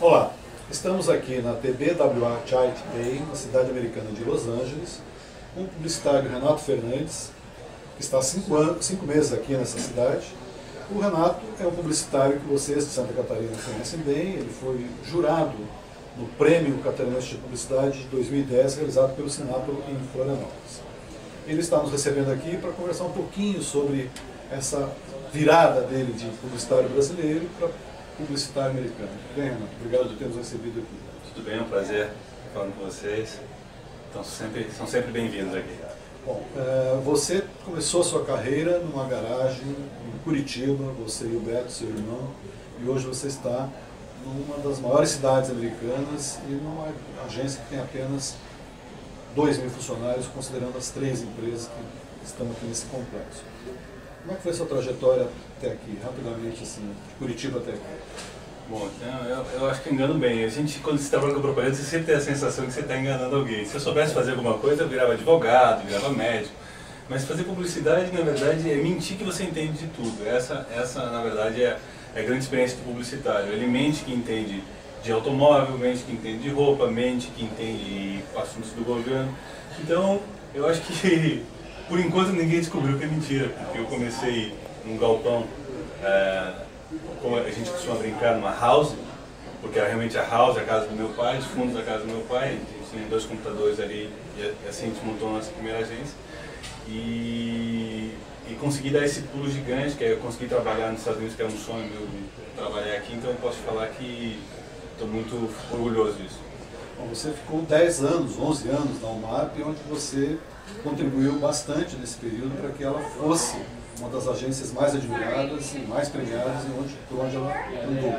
Olá, estamos aqui na TBWA Charity Day, na cidade americana de Los Angeles, com o publicitário Renato Fernandes, que está há 5 meses aqui nessa cidade. O Renato é um publicitário que vocês de Santa Catarina conhecem bem, ele foi jurado no Prêmio Catarinense de Publicidade de 2010, realizado pelo Senato em Florianópolis. Ele está nos recebendo aqui para conversar um pouquinho sobre essa virada dele de publicitário brasileiro para publicitário americano. Bem, Renato, obrigado por ter nos recebido aqui. Tudo bem, é um prazer falando com vocês. Então, são sempre bem-vindos aqui. Bom, você começou a sua carreira numa garagem em Curitiba, você e o Beto, seu irmão, e hoje você está numa das maiores cidades americanas e numa agência que tem apenas 2.000 funcionários, considerando as 3 empresas que estão aqui nesse complexo. Como é que foi a sua trajetória até aqui, rapidamente, assim, de Curitiba até aqui? Bom, eu acho que engano bem. A gente, quando se trabalha com propaganda, você sempre tem a sensação que você está enganando alguém. Se eu soubesse fazer alguma coisa, eu virava advogado, virava médico. Mas fazer publicidade, na verdade, é mentir que você entende de tudo. Essa na verdade, é a grande experiência do publicitário. Ele mente que entende de automóvel, mente que entende de roupa, mente que entende assuntos do governo. Então, eu acho que, por enquanto, ninguém descobriu que é mentira, porque eu comecei num galpão, como a gente costuma brincar, numa house, porque era realmente a house, a casa do meu pai, os fundos da casa do meu pai, a gente tinha 2 computadores ali, e assim a gente montou a nossa primeira agência. E consegui dar esse pulo gigante, que é eu consegui trabalhar nos Estados Unidos, que era um sonho meu de trabalhar aqui, então eu posso falar que estou muito orgulhoso disso. Bom, você ficou 10 anos, 11 anos na UMAP, onde você contribuiu bastante nesse período para que ela fosse uma das agências mais admiradas e mais premiadas por onde ela andou.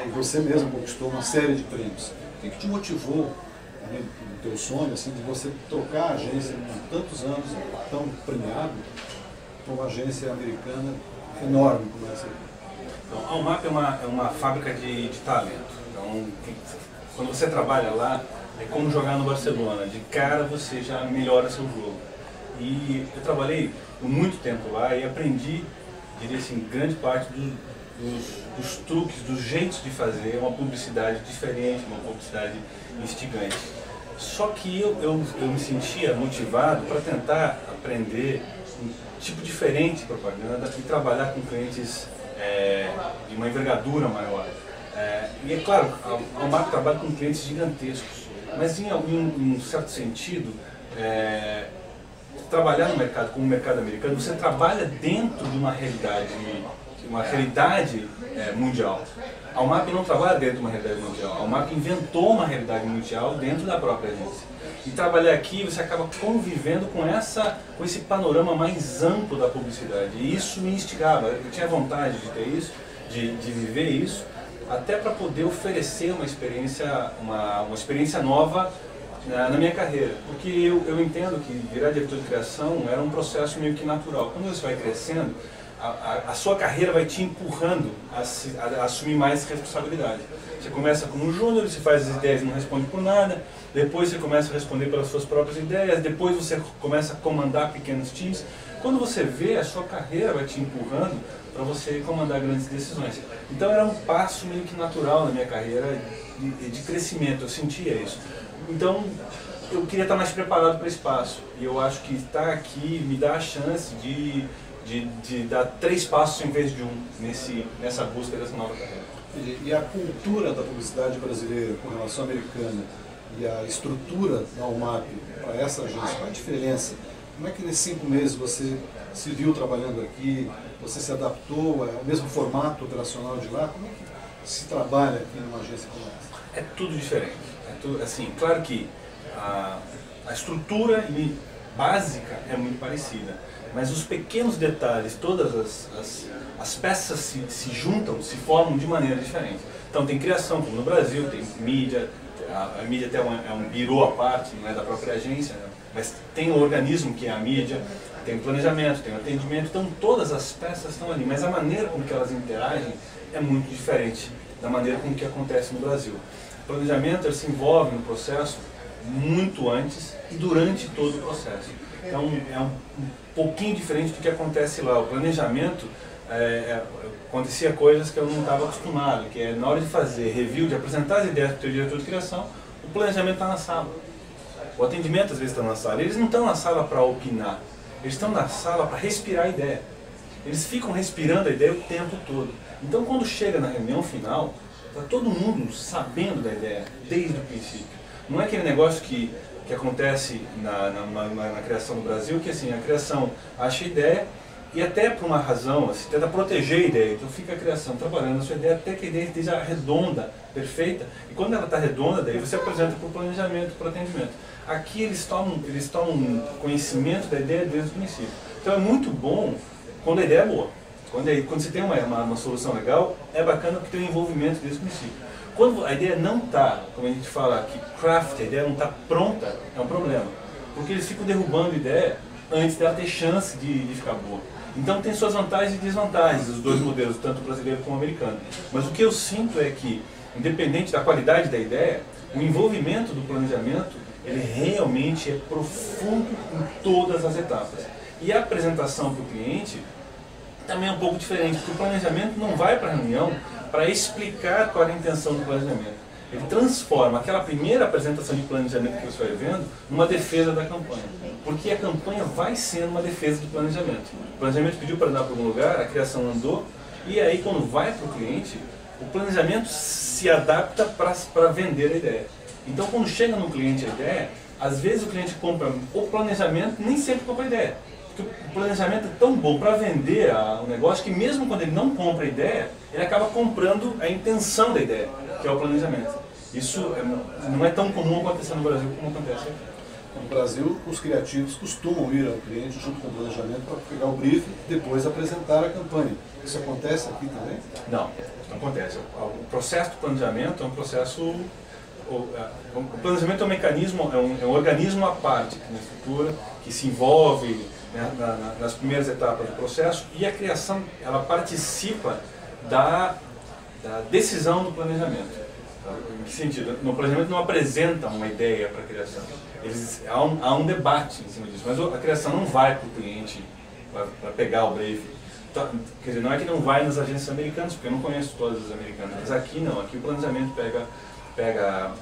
E você mesmo conquistou uma série de prêmios. O que te motivou no teu sonho assim, de você tocar a agência com tantos anos, tão premiado, para uma agência americana enorme como essa aqui? Então, a UMAP é uma fábrica de talento. Então, quando você trabalha lá, é como jogar no Barcelona. De cara você já melhora seu jogo. E eu trabalhei por muito tempo lá e aprendi, diria assim, grande parte dos truques, dos jeitos de fazer uma publicidade diferente, uma publicidade instigante. Só que eu me sentia motivado para tentar aprender um tipo diferente de propaganda e trabalhar com clientes de uma envergadura maior. E é claro, a UMAP trabalha com clientes gigantescos, mas em um certo sentido, trabalhar no mercado como o mercado americano, você trabalha dentro de uma realidade mundial. A UMAP não trabalha dentro de uma realidade mundial, a UMAP inventou uma realidade mundial dentro da própria agência. E trabalhar aqui, você acaba convivendo com esse panorama mais amplo da publicidade. E isso me instigava, eu tinha vontade de ter isso, de viver isso, até para poder oferecer uma experiência nova na minha carreira. Porque eu entendo que virar diretor de criação era um processo meio que natural. Quando você vai crescendo, a sua carreira vai te empurrando a assumir mais responsabilidade. Você começa como um júnior, você faz as ideias e não responde por nada, depois você começa a responder pelas suas próprias ideias, depois você começa a comandar pequenos times. Quando você vê, a sua carreira vai te empurrando para você comandar grandes decisões. Então era um passo meio que natural na minha carreira de crescimento, eu sentia isso. Então eu queria estar mais preparado para esse passo, e eu acho que estar aqui me dá a chance de dar 3 passos em vez de 1 nessa busca dessa nova carreira. E a cultura da publicidade brasileira com relação à americana e a estrutura da UMAP para essa agência, qual a diferença? Como é que nesses 5 meses você se viu trabalhando aqui, você se adaptou ao mesmo formato operacional de lá? Como é que se trabalha aqui numa agência como essa? É tudo diferente. Assim, claro que a estrutura básica é muito parecida, mas os pequenos detalhes, todas as peças se juntam, se formam de maneira diferente. Então tem criação, como no Brasil, tem mídia, a mídia até é um birô à parte, não é da própria agência, né? Mas tem o organismo que é a mídia, tem o planejamento, tem o atendimento, então todas as peças estão ali, mas a maneira com que elas interagem é muito diferente da maneira com que acontece no Brasil. O planejamento ele se envolve no processo muito antes e durante todo o processo. Então é um pouquinho diferente do que acontece lá. O planejamento acontecia coisas que eu não estava acostumado, que é na hora de fazer review, de apresentar as ideias para o teu diretor de criação, o planejamento está na sala. O atendimento às vezes está na sala. Eles não estão na sala para opinar, eles estão na sala para respirar a ideia. Eles ficam respirando a ideia o tempo todo. Então quando chega na reunião final, está todo mundo sabendo da ideia, desde o princípio. Não é aquele negócio que acontece na criação no Brasil, que assim, a criação acha a ideia e até por uma razão, assim, tenta proteger a ideia. Então fica a criação trabalhando na sua ideia até que a ideia esteja redonda, perfeita. E quando ela está redonda, daí você apresenta para o planejamento, para o atendimento. Aqui eles tomam conhecimento da ideia desde o princípio. Então é muito bom quando a ideia é boa. Quando você tem uma solução legal, é bacana porque tem um envolvimento desde o princípio. Quando a ideia não está, como a gente fala que craft, a ideia não está pronta, é um problema. Porque eles ficam derrubando a ideia antes dela ter chance de ficar boa. Então tem suas vantagens e desvantagens, os dois modelos, tanto o brasileiro como o americano. Mas o que eu sinto é que, independente da qualidade da ideia, o envolvimento do planejamento, ele realmente é profundo em todas as etapas. E a apresentação para o cliente também é um pouco diferente, porque o planejamento não vai para a reunião para explicar qual é a intenção do planejamento. Ele transforma aquela primeira apresentação de planejamento que você vai vendo numa defesa da campanha. Porque a campanha vai sendo uma defesa do planejamento. O planejamento pediu para andar para algum lugar, a criação andou, e aí quando vai para o cliente, o planejamento se adapta para vender a ideia. Então quando chega no cliente a ideia, às vezes o cliente compra o planejamento, nem sempre compra a ideia. Porque o planejamento é tão bom para vender o negócio que mesmo quando ele não compra a ideia, ele acaba comprando a intenção da ideia, que é o planejamento. Isso não é tão comum acontecer no Brasil como acontece aqui. No Brasil, os criativos costumam ir ao cliente junto com o planejamento para pegar o briefing e depois apresentar a campanha. Isso acontece aqui também? Não, não acontece. O processo do planejamento é um processo... O planejamento é um mecanismo, é um organismo à parte na estrutura, que se envolve, né, nas primeiras etapas do processo, e a criação ela participa da decisão do planejamento. Em que sentido? No planejamento não apresenta uma ideia para a criação. Há um debate em cima disso, mas a criação não vai para o cliente para pegar o briefing. Então, quer dizer, não é que não vai nas agências americanas, porque eu não conheço todas as americanas, mas aqui não. Aqui o planejamento pega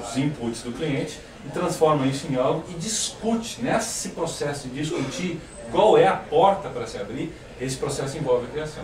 os inputs do cliente e transforma isso em algo e discute. Nesse processo de discutir qual é a porta para se abrir, esse processo envolve a criação.